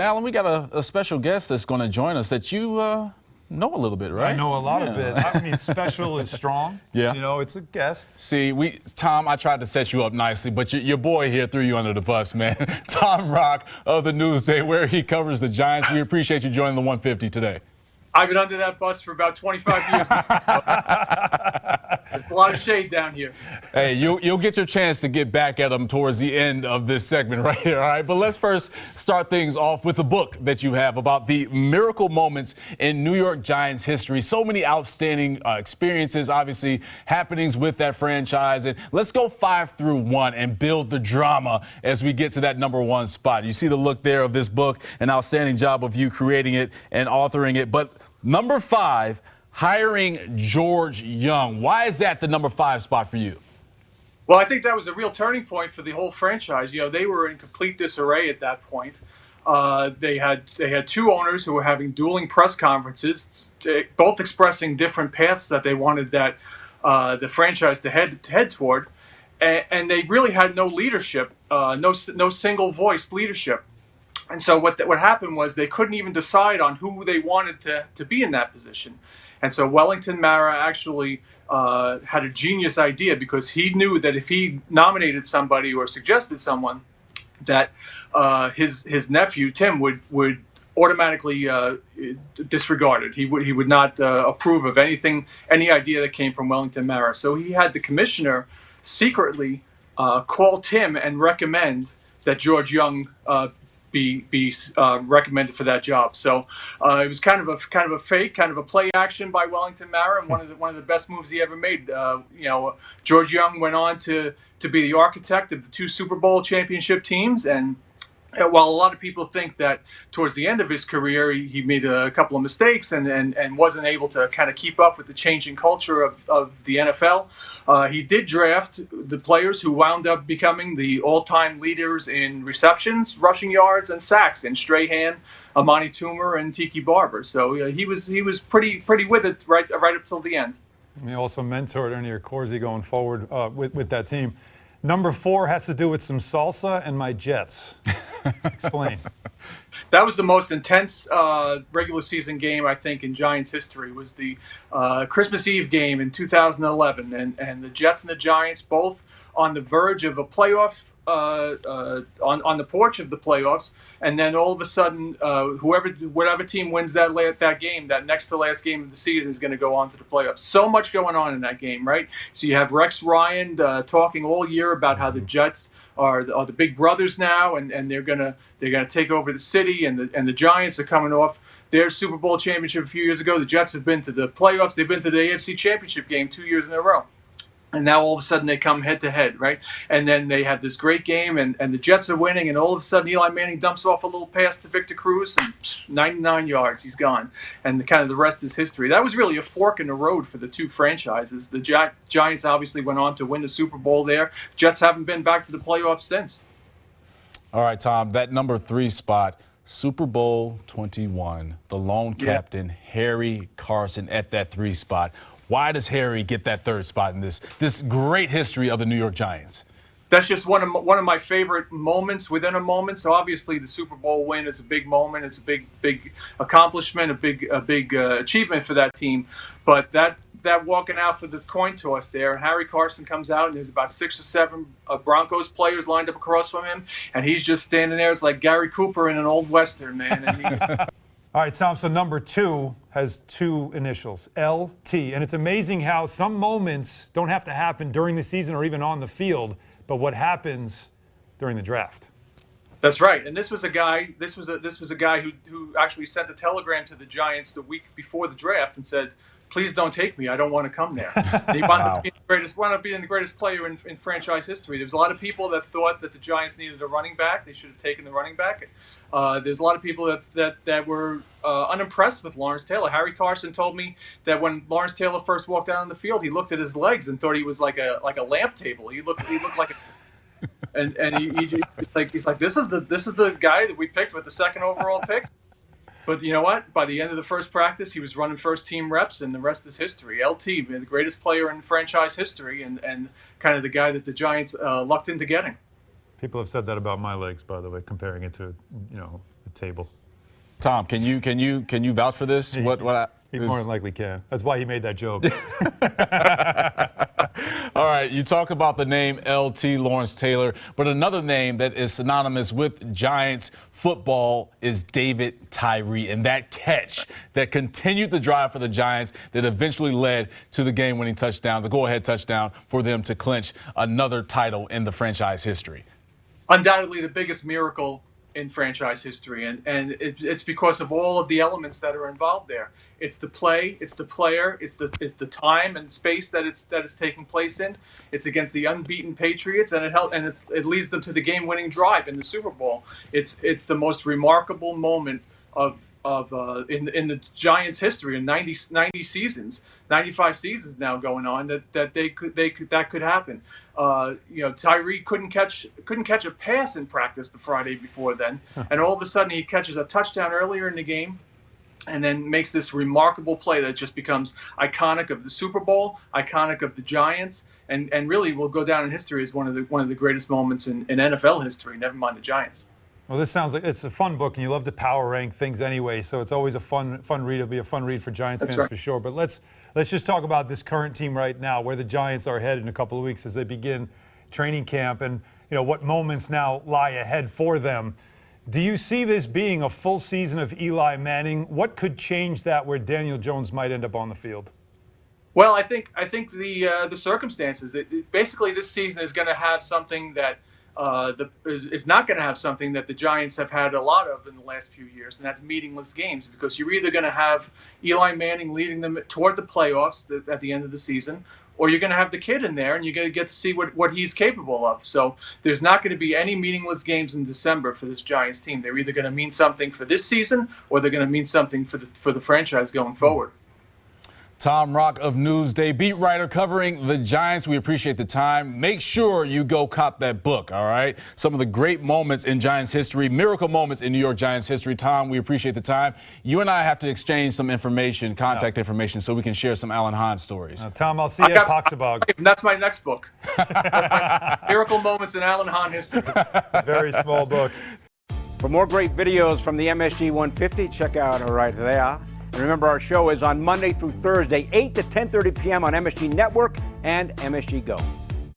Alan, we got a special guest that's going to join us that you know a little bit, right? I know a lot of it. I mean, special is strong. Yeah. You know, it's a guest. See, Tom, I tried to set you up nicely, but your boy here threw you under the bus, man. Tom Rock of the Newsday, where he covers the Giants. We appreciate you joining the 150 today. I've been under that bus for about 25 years. There's a lot of shade down here. Hey, you'll get your chance to get back at him towards the end of this segment right here, all right? But let's first start things off with a book that you have about the miracle moments in New York Giants history. So many outstanding experiences, obviously, happenings with that franchise. And let's go 5 through 1 and build the drama as we get to that number 1 spot. You see the look there of this book, an outstanding job of you creating it and authoring it. But number 5, hiring George Young. Why is that the number 5 spot for you? Well, I think that was a real turning point for the whole franchise. You know, they were in complete disarray at that point. They had 2 owners who were having dueling press conferences, both expressing different paths that they wanted the franchise to head toward, and they really had no leadership, no single voice leadership. And so what happened was they couldn't even decide on who they wanted to be in that position. And so Wellington Mara actually had a genius idea, because he knew that if he nominated somebody or suggested someone, that his nephew Tim would automatically disregard it. He would not approve of any idea that came from Wellington Mara. So he had the commissioner secretly call Tim and recommend that George Young be recommended for that job. So it was kind of a fake, kind of a play action by Wellington Mara, and one of the best moves he ever made. George Young went on to be the architect of the 2 Super Bowl championship teams, and while a lot of people think that towards the end of his career he made a couple of mistakes and wasn't able to kind of keep up with the changing culture of the NFL, he did draft the players who wound up becoming the all-time leaders in receptions, rushing yards, and sacks in Strahan, Amani Toomer, and Tiki Barber. So he was pretty with it right up till the end. He also mentored Ernie Accorsi going forward with that team. Number 4 has to do with some salsa and my Jets. Explain. That was the most intense regular season game, I think, in Giants history. Was the Christmas Eve game in 2011, and the Jets and the Giants both on the verge of a playoff, on the porch of the playoffs, and then all of a sudden, whatever team wins that game, that next to last game of the season, is going to go on to the playoffs. So much going on in that game, right? So you have Rex Ryan talking all year about how the Jets are the big brothers now, and they're gonna take over the city, and the Giants are coming off their Super Bowl championship a few years ago. The Jets have been to the playoffs. They've been to the AFC Championship game 2 years in a row. And now all of a sudden they come head to head, right? And then they have this great game, and the Jets are winning, and all of a sudden Eli Manning dumps off a little pass to Victor Cruz, and 99 yards, he's gone. And the rest is history. That was really a fork in the road for the 2 franchises. The Giants obviously went on to win the Super Bowl there. Jets haven't been back to the playoffs since. All right, Tom, that number 3 spot, Super Bowl 21, the lone captain, Harry Carson, at that 3 spot. Why does Harry get that 3rd spot in this great history of the New York Giants? That's just one of my favorite moments within a moment. So obviously the Super Bowl win is a big moment. It's a big accomplishment, a big achievement for that team. But that walking out for the coin toss there, Harry Carson comes out, and there's about 6 or 7 Broncos players lined up across from him, and he's just standing there. It's like Gary Cooper in an old Western, man. And All right, Tom, so number 2 has 2 initials, LT. And it's amazing how some moments don't have to happen during the season or even on the field, but what happens during the draft. That's right. And this was a guy who actually sent a telegram to the Giants the week before the draft and said, "Please don't take me. I don't want to come there." He wound up being the greatest player in franchise history. There was a lot of people that thought that the Giants needed a running back. They should have taken the running back. There's a lot of people that were unimpressed with Lawrence Taylor. Harry Carson told me that when Lawrence Taylor first walked out on the field, he looked at his legs and thought he was like a lamp table. He looked like a and he's like this is the guy that we picked with the 2nd overall pick. But you know what? By the end of the first practice, he was running first team reps, and the rest is history. LT, the greatest player in franchise history, and kind of the guy that the Giants lucked into getting. People have said that about my legs, by the way, comparing it to, a table. Tom, can you vouch for this? He more than likely can. That's why he made that joke. All right, you talk about the name LT Lawrence Taylor, but another name that is synonymous with Giants football is David Tyree, and that catch that continued the drive for the Giants that eventually led to the game-winning touchdown, the go-ahead touchdown for them to clinch another title in the franchise history. Undoubtedly the biggest miracle in franchise history, and it's because of all of the elements that are involved there. It's the play, it's the player, it's the time and space that it's taking place in. It's against the unbeaten Patriots, and it leads them to the game-winning drive in the Super Bowl. It's the most remarkable moment in the Giants' history in 90 seasons, 95 seasons now going on that could happen. Tyree couldn't catch a pass in practice the Friday before then, and all of a sudden he catches a touchdown earlier in the game, and then makes this remarkable play that just becomes iconic of the Super Bowl, iconic of the Giants, and really will go down in history as one of the greatest moments in NFL history. Never mind the Giants. Well, this sounds like it's a fun book, and you love to power rank things anyway, so it's always a fun read. It'll be a fun read for Giants fans for sure. But let's just talk about this current team right now, where the Giants are headed in a couple of weeks as they begin training camp, and what moments now lie ahead for them. Do you see this being a full season of Eli Manning? What could change that where Daniel Jones might end up on the field? Well, I think the circumstances. Basically, this season is going to have something that is not going to have something that the Giants have had a lot of in the last few years, and that's meaningless games. Because you're either going to have Eli Manning leading them toward the playoffs at the end of the season, or you're going to have the kid in there, and you're going to get to see what he's capable of. So there's not going to be any meaningless games in December for this Giants team. They're either going to mean something for this season, or they're going to mean something for the franchise going forward. Tom Rock of Newsday, beat writer covering the Giants. We appreciate the time. Make sure you go cop that book, all right? Some of the great moments in Giants history, miracle moments in New York Giants history. Tom, we appreciate the time. You and I have to exchange some information, contact information, so we can share some Alan Hahn stories. Tom, I'll see you at Poxabog. That's my next book. That's my miracle moments in Alan Hahn history. It's a very small book. For more great videos from the MSG 150, check out right there. And remember, our show is on Monday through Thursday, 8 to 10:30 p.m. on MSG Network and MSG Go.